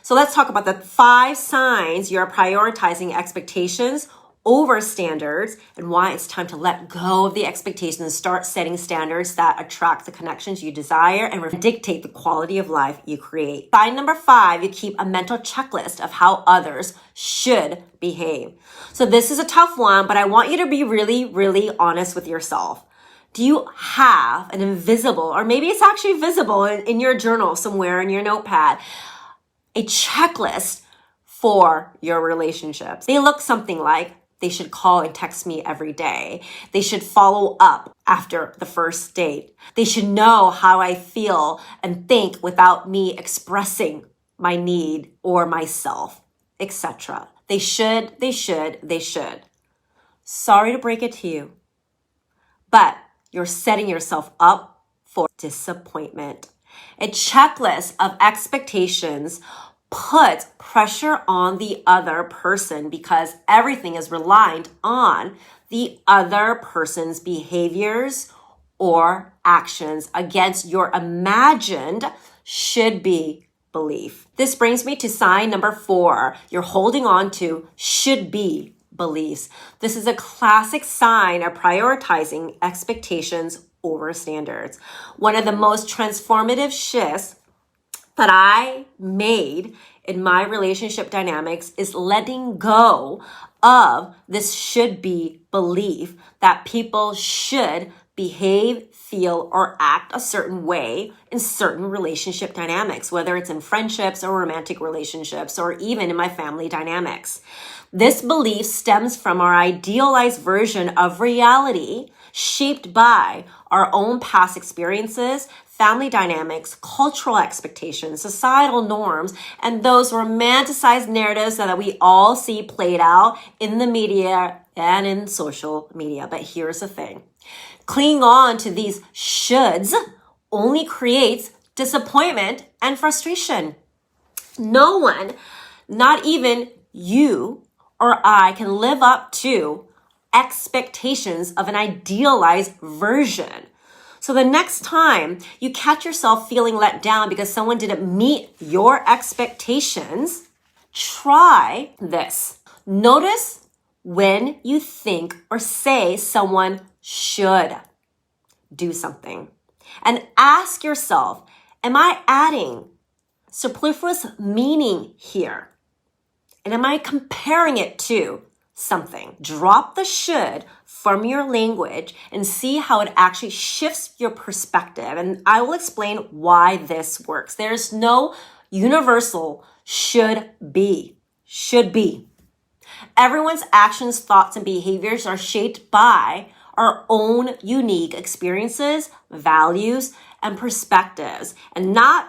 So let's talk about the 5 signs you're prioritizing expectations over standards and why it's time to let go of the expectations and start setting standards that attract the connections you desire and dictate the quality of life you create. Sign number 5, you keep a mental checklist of how others should behave. So this is a tough one, but I want you to be really, really honest with yourself. Do you have an invisible, or maybe it's actually visible in your journal somewhere in your notepad, a checklist for your relationships? They look something like, they should call and text me every day. They should follow up after the first date. They should know how I feel and think without me expressing my need or myself, etc. They should. Sorry to break it to you, but you're setting yourself up for disappointment. A checklist of expectations puts pressure on the other person because everything is reliant on the other person's behaviors or actions against your imagined should-be belief. This brings me to sign number 4. You're holding on to should-be beliefs. This is a classic sign of prioritizing expectations over standards. One of the most transformative shifts that I made in my relationship dynamics is letting go of this should be belief that people should behave, feel, or act a certain way in certain relationship dynamics, whether it's in friendships or romantic relationships, or even in my family dynamics. This belief stems from our idealized version of reality, shaped by our own past experiences, family dynamics, cultural expectations, societal norms, and those romanticized narratives that we all see played out in the media and in social media. But here's the thing. Clinging on to these shoulds only creates disappointment and frustration. No one, not even you or I, can live up to expectations of an idealized version. So the next time you catch yourself feeling let down because someone didn't meet your expectations, try this. Notice when you think or say someone should do something. And ask yourself, am I adding superfluous meaning here? And am I comparing it to something? Drop the should from your language and see how it actually shifts your perspective. And I will explain why this works. There's no universal should be. Everyone's actions, thoughts, and behaviors are shaped by our own unique experiences, values, and perspectives, and not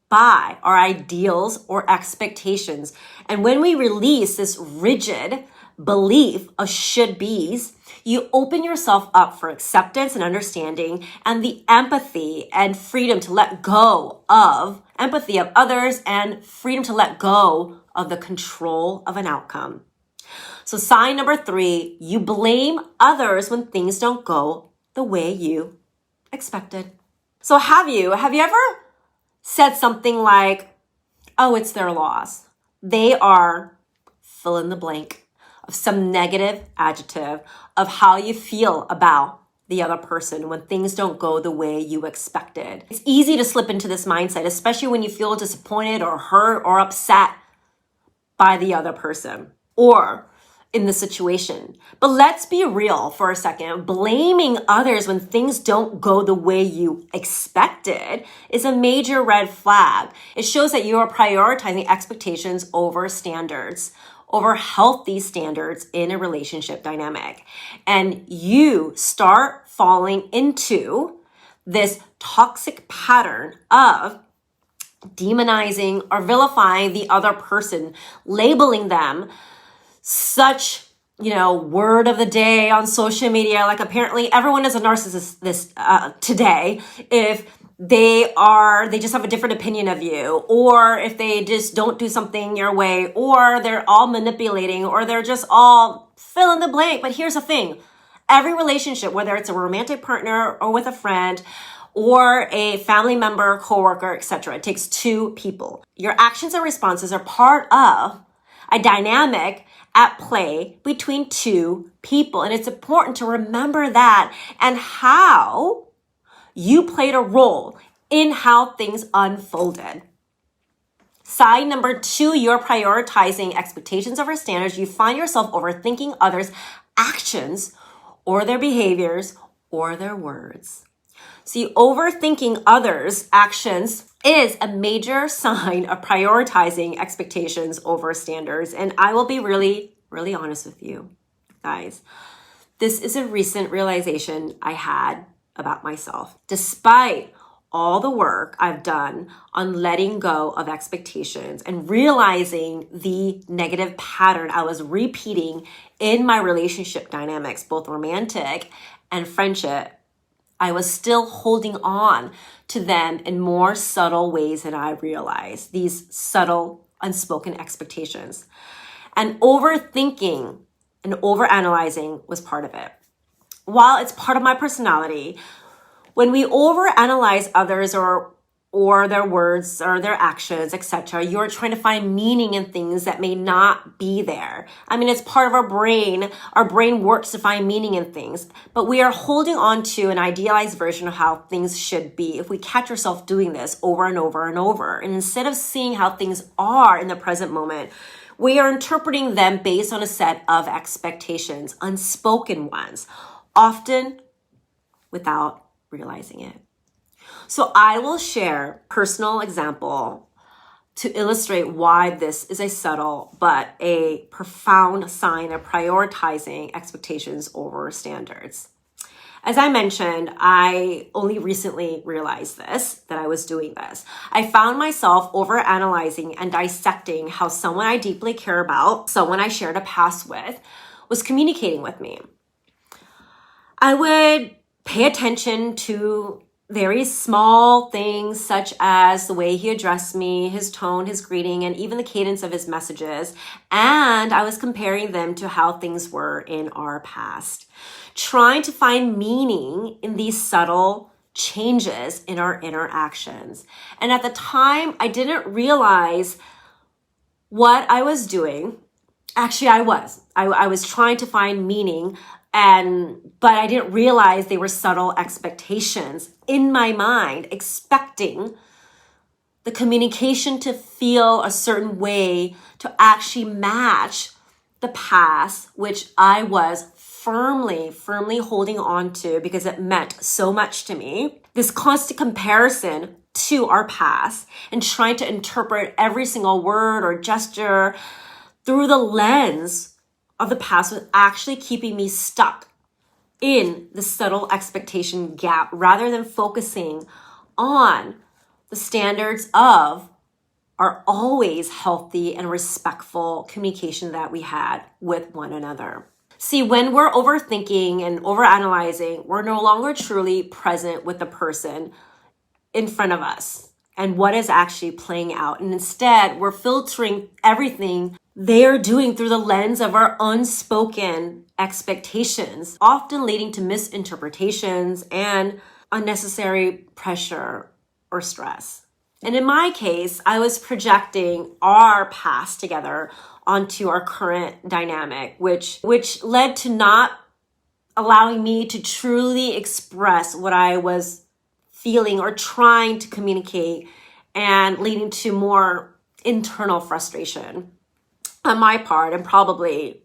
by our ideals or expectations. And when we release this rigid belief of should-be's, you open yourself up for acceptance and understanding and the empathy and freedom to let go of empathy of others and freedom to let go of the control of an outcome. So sign number 3, you blame others when things don't go the way you expected. So have you ever said something like, oh, it's their loss. They are fill in the blank of some negative adjective of how you feel about the other person when things don't go the way you expected. It's easy to slip into this mindset, especially when you feel disappointed or hurt or upset by the other person or in the situation. But let's be real for a second. Blaming others when things don't go the way you expected is a major red flag. It shows that you are prioritizing expectations over standards, over healthy standards in a relationship dynamic. And you start falling into this toxic pattern of demonizing or vilifying the other person, labeling them such, word of the day on social media. Like apparently everyone is a narcissist today. If they just have a different opinion of you, or if they just don't do something your way, or they're all manipulating, or they're just all fill in the blank. But here's the thing. Every relationship, whether it's a romantic partner or with a friend or a family member, coworker, etc. It takes two people. Your actions and responses are part of a dynamic at play between two people. And it's important to remember that and how you played a role in how things unfolded. Sign number 2, you're prioritizing expectations over standards. You find yourself overthinking others' actions or their behaviors or their words. See, overthinking others' actions is a major sign of prioritizing expectations over standards. And I will be really, really honest with you, guys. This is a recent realization I had about myself. Despite all the work I've done on letting go of expectations and realizing the negative pattern I was repeating in my relationship dynamics, both romantic and friendship, I was still holding on to them in more subtle ways than I realized, these subtle, unspoken expectations. And overthinking and overanalyzing was part of it. While it's part of my personality, when we overanalyze others or their words or their actions, etc., you're trying to find meaning in things that may not be there. I mean, it's part of our brain. Our brain works to find meaning in things, but we are holding on to an idealized version of how things should be if we catch ourselves doing this over and over and over. And instead of seeing how things are in the present moment, we are interpreting them based on a set of expectations, unspoken ones, often without realizing it. So I will share a personal example to illustrate why this is a subtle but a profound sign of prioritizing expectations over standards. As I mentioned, I only recently realized that I was doing this. I found myself overanalyzing and dissecting how someone I deeply care about, someone I shared a past with, was communicating with me. I would pay attention to very small things such as the way he addressed me, his tone, his greeting, and even the cadence of his messages. And I was comparing them to how things were in our past, trying to find meaning in these subtle changes in our interactions. And at the time, I didn't realize what I was doing. Actually, I was trying to find meaning, but I didn't realize they were subtle expectations in my mind, expecting the communication to feel a certain way to actually match the past, which I was firmly holding on to because it meant so much to me. This constant comparison to our past and trying to interpret every single word or gesture through the lens of the past was actually keeping me stuck in the subtle expectation gap rather than focusing on the standards of our always healthy and respectful communication that we had with one another. See, when we're overthinking and overanalyzing, we're no longer truly present with the person in front of us and what is actually playing out. And instead, we're filtering everything they are doing through the lens of our unspoken expectations, often leading to misinterpretations and unnecessary pressure or stress. And in my case, I was projecting our past together onto our current dynamic, which led to not allowing me to truly express what I was feeling or trying to communicate, and leading to more internal frustration on my part and probably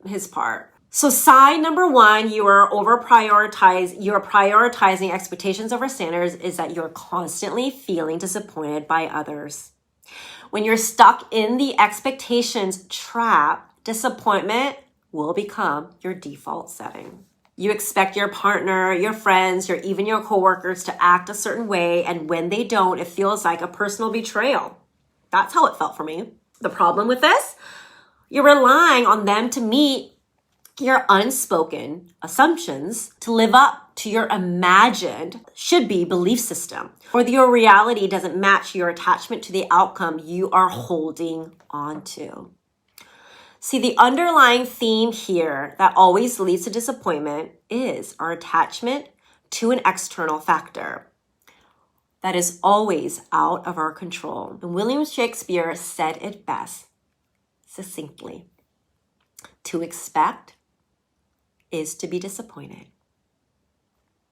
his part. So sign number 1, you're prioritizing expectations over standards, is that you're constantly feeling disappointed by others. When you're stuck in the expectations trap, disappointment will become your default setting. You expect your partner, your friends, even your coworkers to act a certain way, and when they don't, it feels like a personal betrayal. That's how it felt for me. The problem with this? You're relying on them to meet your unspoken assumptions to live up to your imagined should-be belief system, or your reality doesn't match your attachment to the outcome you are holding on to. See, the underlying theme here that always leads to disappointment is our attachment to an external factor. that is always out of our control. And William Shakespeare said it best, succinctly. To expect is to be disappointed.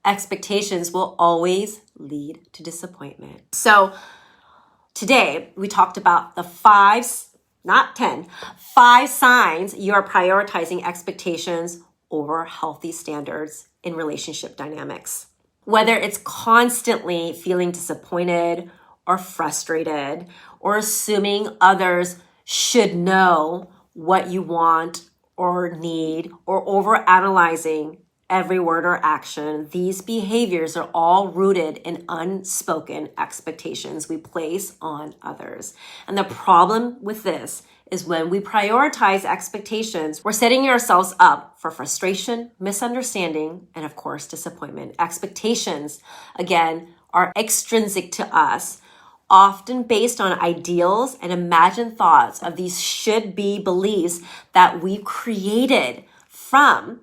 Expectations will always lead to disappointment. So today we talked about the 5 signs you are prioritizing expectations over healthy standards in relationship dynamics. Whether it's constantly feeling disappointed or frustrated or assuming others should know what you want or need or overanalyzing every word or action, these behaviors are all rooted in unspoken expectations we place on others. And the problem with this is when we prioritize expectations, we're setting ourselves up for frustration, misunderstanding, and of course, disappointment. Expectations, again, are extrinsic to us, often based on ideals and imagined thoughts of these should-be beliefs that we created from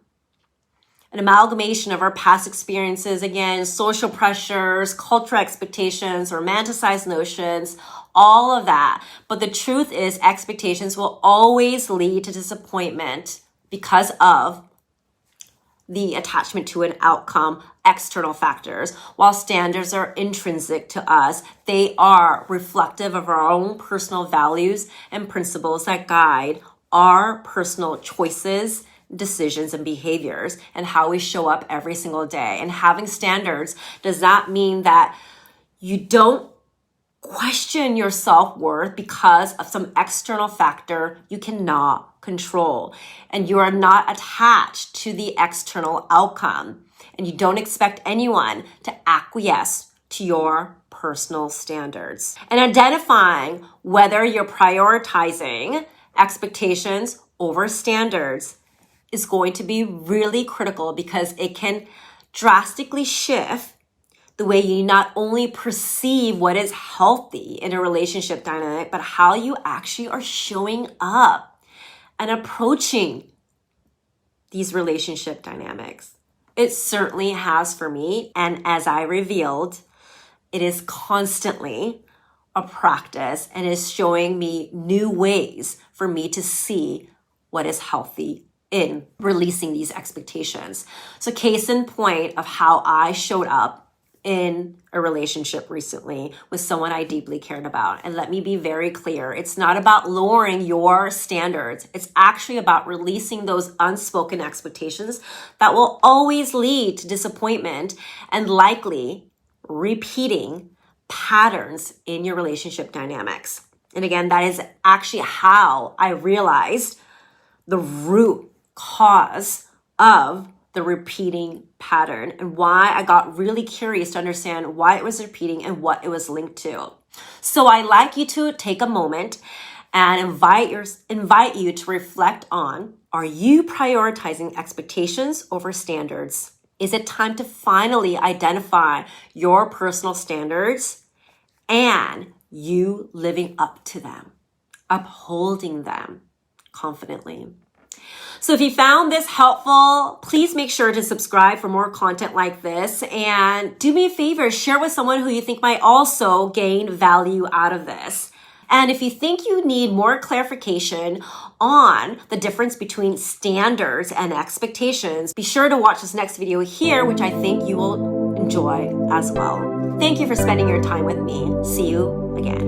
an amalgamation of our past experiences, again, social pressures, cultural expectations, romanticized notions, all of that. But the truth is expectations will always lead to disappointment because of the attachment to an outcome, external factors. While standards are intrinsic to us, they are reflective of our own personal values and principles that guide our personal choices, decisions, and behaviors, and how we show up every single day. And having standards does not mean that you don't question your self-worth because of some external factor you cannot control. And you are not attached to the external outcome. And you don't expect anyone to acquiesce to your personal standards. And identifying whether you're prioritizing expectations over standards is going to be really critical because it can drastically shift the way you not only perceive what is healthy in a relationship dynamic, but how you actually are showing up and approaching these relationship dynamics. It certainly has for me. And as I revealed, it is constantly a practice and is showing me new ways for me to see what is healthy in releasing these expectations. So case in point of how I showed up in a relationship recently with someone I deeply cared about. And let me be very clear. It's not about lowering your standards. It's actually about releasing those unspoken expectations that will always lead to disappointment and likely repeating patterns in your relationship dynamics. And again, that is actually how I realized the root cause of the repeating pattern and why I got really curious to understand why it was repeating and what it was linked to. So I'd like you to take a moment and invite you to reflect on, are you prioritizing expectations over standards? Is it time to finally identify your personal standards and you living up to them, upholding them confidently? So if you found this helpful, please make sure to subscribe for more content like this. And do me a favor, share with someone who you think might also gain value out of this. And if you think you need more clarification on the difference between standards and expectations, be sure to watch this next video here, which I think you will enjoy as well. Thank you for spending your time with me. See you again.